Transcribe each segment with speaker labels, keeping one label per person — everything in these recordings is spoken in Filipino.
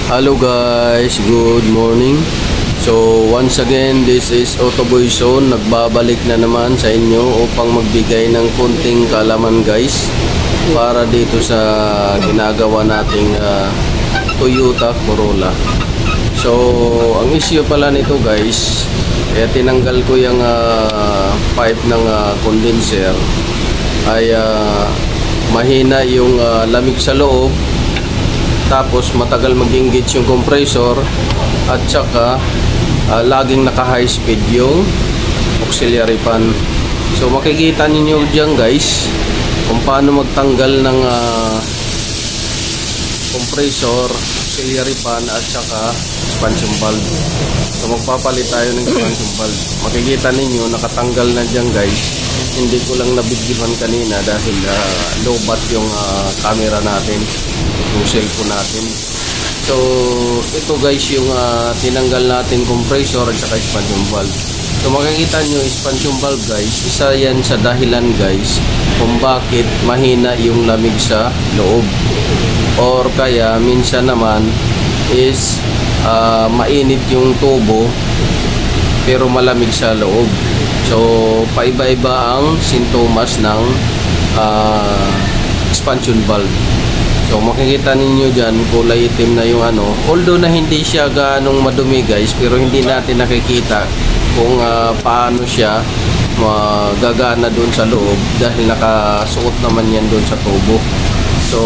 Speaker 1: Hello guys, good morning. So once again, this is Autoboy Zone. Nagbabalik na naman sa inyo upang magbigay ng kunting kaalaman guys para dito sa ginagawa nating Toyota Corolla. So ang issue pala nito guys, kaya tinanggal ko yung pipe ng condenser ay mahina yung lamig sa loob. Tapos matagal mag-engage yung compressor at saka laging naka high speed yung auxiliary fan. So makikita ninyo diyan guys kung paano magtanggal ng compressor, auxiliary fan at saka expansion valve. So magpapalit tayo ng expansion valve. Makikita ninyo nakatanggal na diyan guys. Hindi ko lang nabidyohan kanina dahil low-bat yung camera natin, yung cellphone natin. So ito guys yung tinanggal natin compressor at saka expansion valve. So makikita nyo expansion valve guys, isa yan sa dahilan guys kung bakit mahina yung lamig sa loob, or kaya minsan naman is mainit yung tubo pero malamig sa loob. So paiba-iba ang sintomas ng expansion valve. So makikita ninyo dyan kulay itim na yung although na hindi siya ganong madumi guys, pero hindi natin nakikita kung paano siya magagana doon sa loob dahil nakasuot naman yan doon sa tubo. So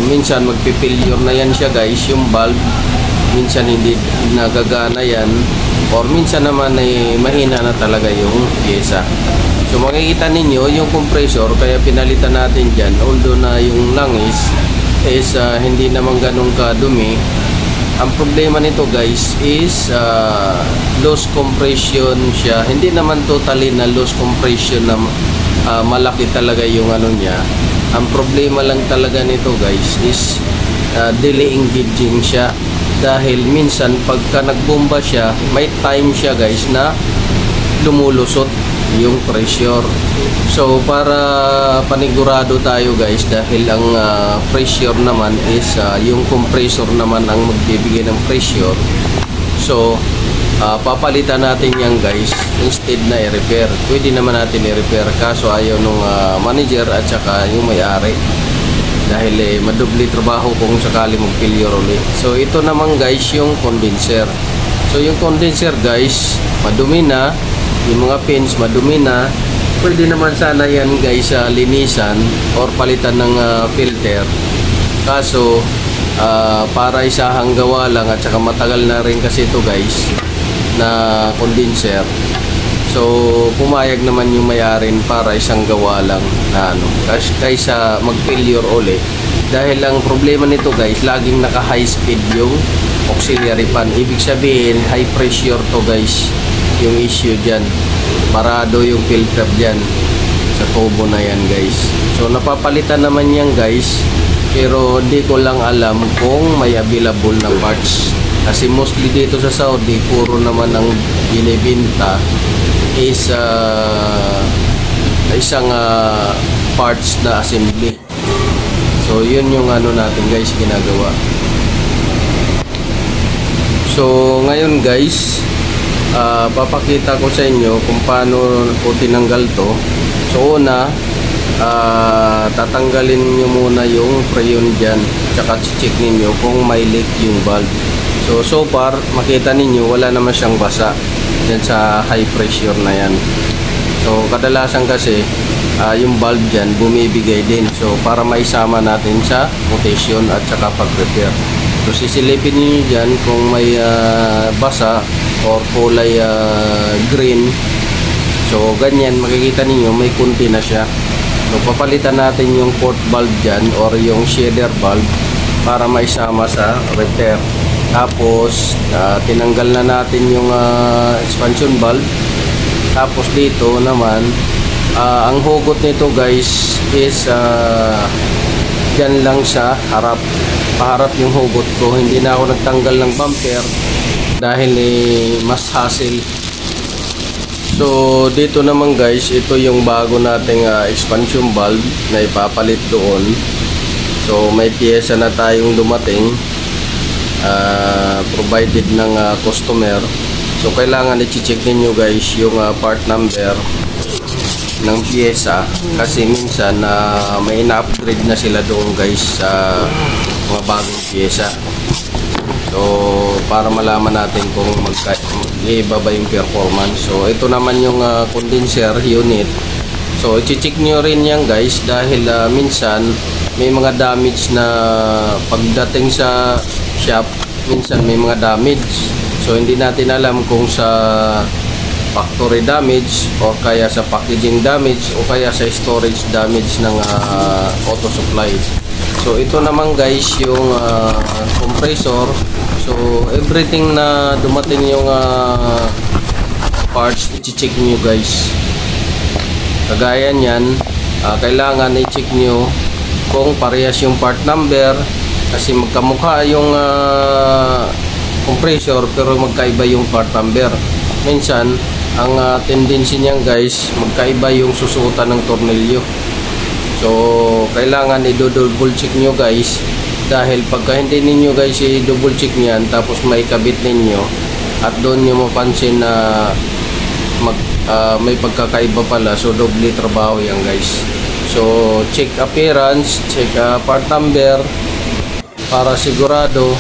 Speaker 1: minsan magpipilyur na yan siya guys yung valve, minsan hindi nagagana yan, or minsan naman ay mahina na talaga yung pyesa. So makikita ninyo yung compressor kaya pinalitan natin dyan, although na yung langis is hindi naman ganun kadumi. Ang problema nito guys is loose compression siya, hindi naman totally na loose compression na malaki talaga yung niya. Ang problema lang talaga nito guys is delay engaging siya, dahil minsan pagka nagbomba siya may time siya guys na lumulusot yung pressure. So para panigurado tayo guys, dahil ang pressure naman is yung compressor naman ang magbibigay ng pressure, so papalitan natin yan guys instead na i-repair. Pwede naman natin i-repair kaso ayaw nung manager at saka yung may-ari, dahil madubli trabaho kung sakali mag-failure ulit. So ito naman guys yung condenser. So yung condenser guys madumi na, yung mga pins madumi na. Pwede naman sana yan guys linisan or palitan ng filter, kaso para isahang gawa lang at saka matagal na rin kasi ito guys na condenser. So pumayag naman yung may-ari para isang gawa lang na kaysa mag-failure ulit, dahil ang problema nito guys laging naka high speed yung auxiliary fan. Ibig sabihin high pressure to guys yung issue dyan, parado yung filter dyan sa tubo na yan guys. So napapalitan naman yan guys, pero hindi ko lang alam kung may available na parts, kasi mostly dito sa Saudi puro naman ang binibenta is isang parts na assembly. So yun yung natin guys ginagawa. So ngayon guys papakita ko sa inyo kung paano ko tinanggal to. So una tatanggalin nyo muna yung freon dyan, tsaka check ninyo kung may leak yung valve. So far makita ninyo wala naman siyang basa dyan sa high pressure na yan. So kadalasan kasi yung valve dyan bumibigay din, so para maisama natin sa rotation at saka pag-repair. So sisilipin niyo dyan kung may basa or kulay green. So ganyan makikita niyo may kunti na siya. So papalitan natin yung port valve dyan or yung shader valve para maisama sa repair. Tapos tinanggal na natin yung expansion valve. Tapos dito naman ang hugot nito guys is dyan lang sa harap, paharap yung hugot ko. Hindi na ako nagtanggal ng bumper dahil mas hassle. So dito naman guys, ito yung bago nating expansion valve na ipapalit doon. So may piyesa na tayong dumating. provided ng customer. So kailangan i-check ninyo guys yung part number ng pyesa, kasi minsan may ina-upgrade na sila doon guys sa mga bagong pyesa. So para malaman natin kung mag-iba ba yung performance. So ito naman yung condenser unit. So i-check nyo rin yan guys, dahil minsan may mga damage na pagdating sa shop, minsan may mga damage. So hindi natin alam kung sa factory damage o kaya sa packaging damage o kaya sa storage damage ng auto supply. So ito naman guys yung compressor. So everything na dumating yung parts, i-check nyo guys. Kagaya niyan, kailangan i-check nyo kung parehas yung part number, kasi magkamukha yung compressor pero magkaiba yung part number. Minsan ang tendency niyan guys, magkaiba yung susuotan ng tornilyo. So kailangan i-double check nyo guys, dahil pagka hindi ninyo guys i-double check niyan tapos may kabit ninyo at doon nyo mapansin na may pagkakaiba pala, so doble trabaho yan guys. So check appearance, check part number para sigurado.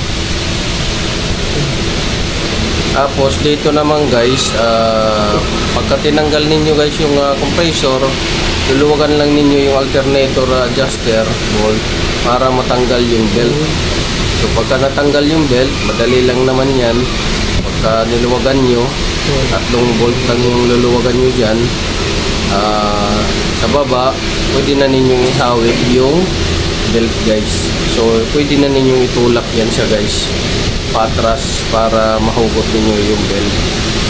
Speaker 1: Tapos dito naman guys, pagka tinanggal ninyo guys yung compressor, luluwagan lang ninyo yung alternator adjuster bolt para matanggal yung belt. So pagka natanggal yung belt, madali lang naman yan. Pagka niluwagan nyo, 3 bolt lang yung luluwagan nyo dyan. Sa baba, pwede na ninyong ihawid yung belt guys. So pwede na ninyong itulak yan siya guys, patras, para mahugot ninyo yung belt.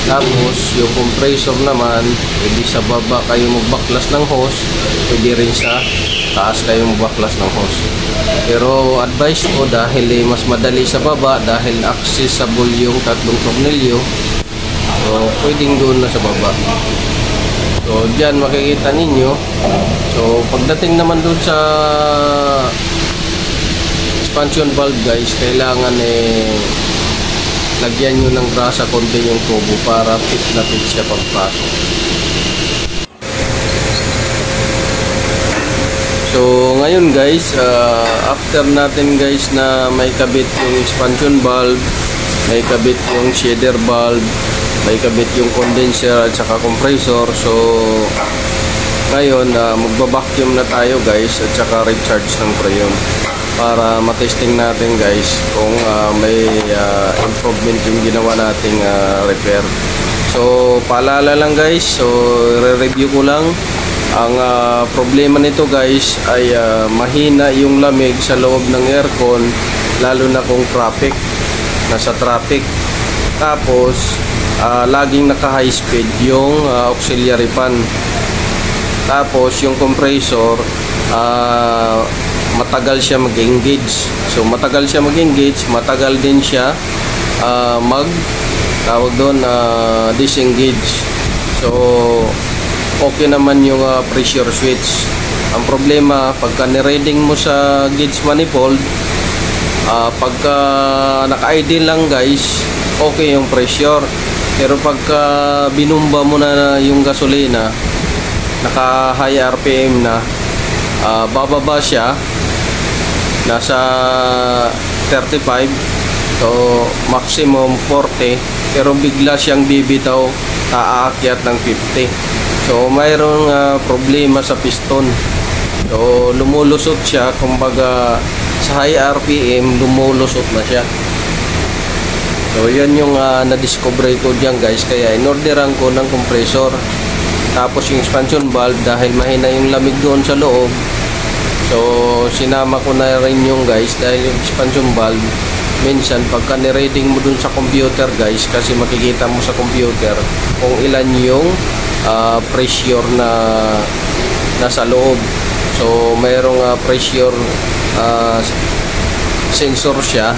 Speaker 1: Tapos yung compressor naman, pwede sa baba kayo magbaklas ng hose, pwede rin sa taas kayo magbaklas ng hose. Pero advice ko, dahil mas madali sa baba, dahil accessible yung 3 tornilyo, so pwedeng doon na sa baba. So dyan makikita ninyo. So pagdating naman doon sa expansion valve guys, kailangan lagyan nyo ng grasa konti yung tubo para fit na fit siya pagpasok. So ngayon guys, after natin guys na may kabit yung expansion valve, may kabit yung shader valve, may kabit yung condenser at saka compressor. So ngayon magba-vacuum na tayo guys at saka recharge ng freon para matesting natin guys kung may improvement yung ginawa nating repair. So paalala lang guys, so re-review ko lang. Ang problema nito guys ay mahina yung lamig sa loob ng aircon, lalo na kung traffic, nasa traffic. Tapos laging naka high speed yung auxiliary fan. Tapos yung compressor, matagal siya mag-engage. So matagal siya mag-engage, matagal din siya tawag doon disengage. So okay naman yung pressure switch. Ang problema, pagka ni-reading mo sa gauge manifold, pagka naka-idle lang guys, okay yung pressure. Pero pagka binumba mo na yung gasolina, naka high RPM na, bababa siya, nasa 35, so maximum 40, pero bigla siyang bibitaw, aakyat ng 50. So mayroong problema sa piston. So lumulusot siya, kumbaga sa high RPM lumulusot na siya. So yan yung na-discover ko dyan guys, kaya inorderan ko ng compressor. Tapos yung expansion valve, dahil mahina yung lamig doon sa loob, so sinama ko na rin yung guys, dahil yung expansion valve minsan pagka ni-reading mo dun sa computer guys, kasi makikita mo sa computer kung ilan yung pressure na nasa loob. So mayroong pressure sensor siya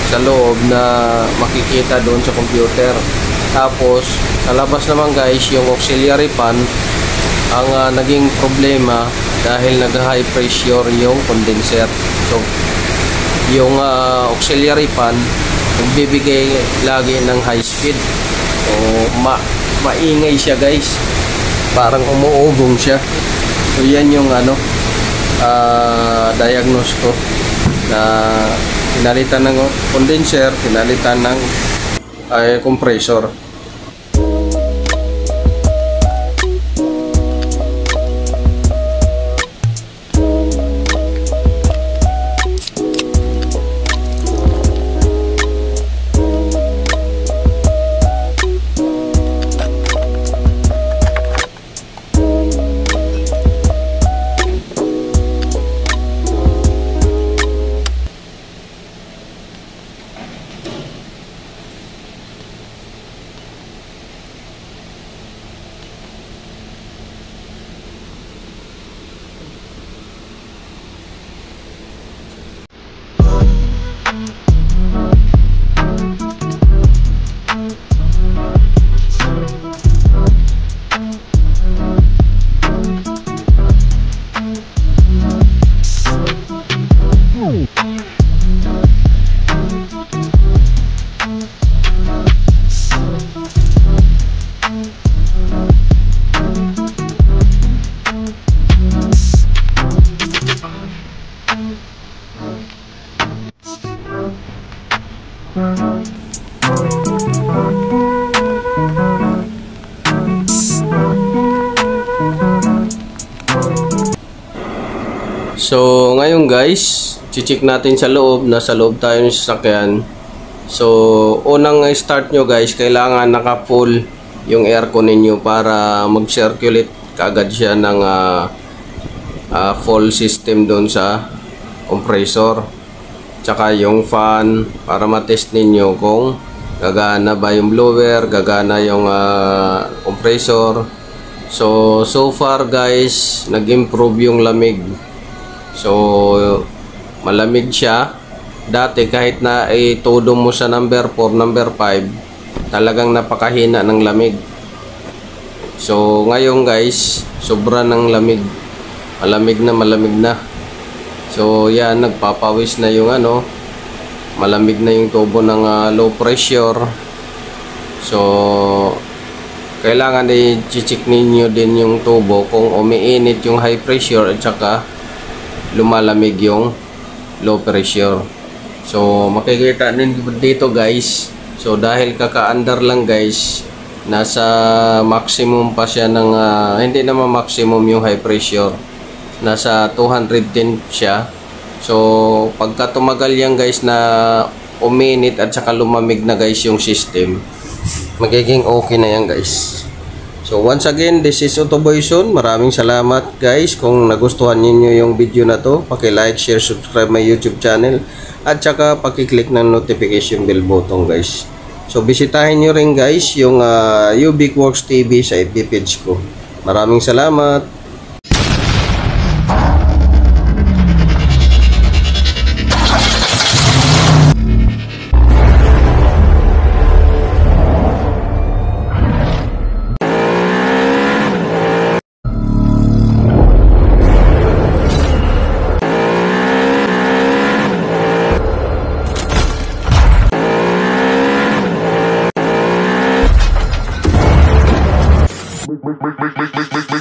Speaker 1: sa loob na makikita doon sa computer. Tapos sa labas naman guys, yung auxiliary fan ang naging problema dahil nag-high pressure yung condenser. So yung auxiliary fan nagbibigay lagi ng high speed. So maingay siya guys, parang umuugong siya. So yan yung diagnose ko, na pinalitan ng condenser, pinalitan ng compressor. So ngayon guys, check natin sa loob. Nasa loob tayo ng sasakyan. So unang start nyo guys, kailangan naka full yung aircon ninyo para mag-circulate kaagad siya ng full system doon sa compressor. Tsaka yung fan para matest ninyo kung gagana ba yung blower, gagana yung compressor. So far guys, nag-improve yung lamig. So malamig siya. Dati kahit na itudo mo sa number 4, number 5, talagang napakahina ng lamig. So ngayon guys, sobra ng lamig. Malamig na. So yan, nagpapawis na yung malamig na yung tubo ng low pressure. So kailangan i-check ninyo din yung tubo kung umiinit yung high pressure at saka lumalamig yung low pressure. So makikita ninyo dito guys. So dahil kaka-under lang guys, nasa maximum pa siya ng hindi naman maximum yung high pressure, nasa 210 siya. So pagka tumagal yan guys na uminit at saka lumamig na guys yung system, magiging okay na yan guys. So once again, this is Autoboyson. Maraming salamat guys. Kung nagustuhan niyo yung video na to, paki-like, share, subscribe my YouTube channel at saka paki-click ng notification bell button guys. So bisitahin niyo rin guys yung Ubicworks TV sa FB page ko. Maraming salamat.
Speaker 2: Make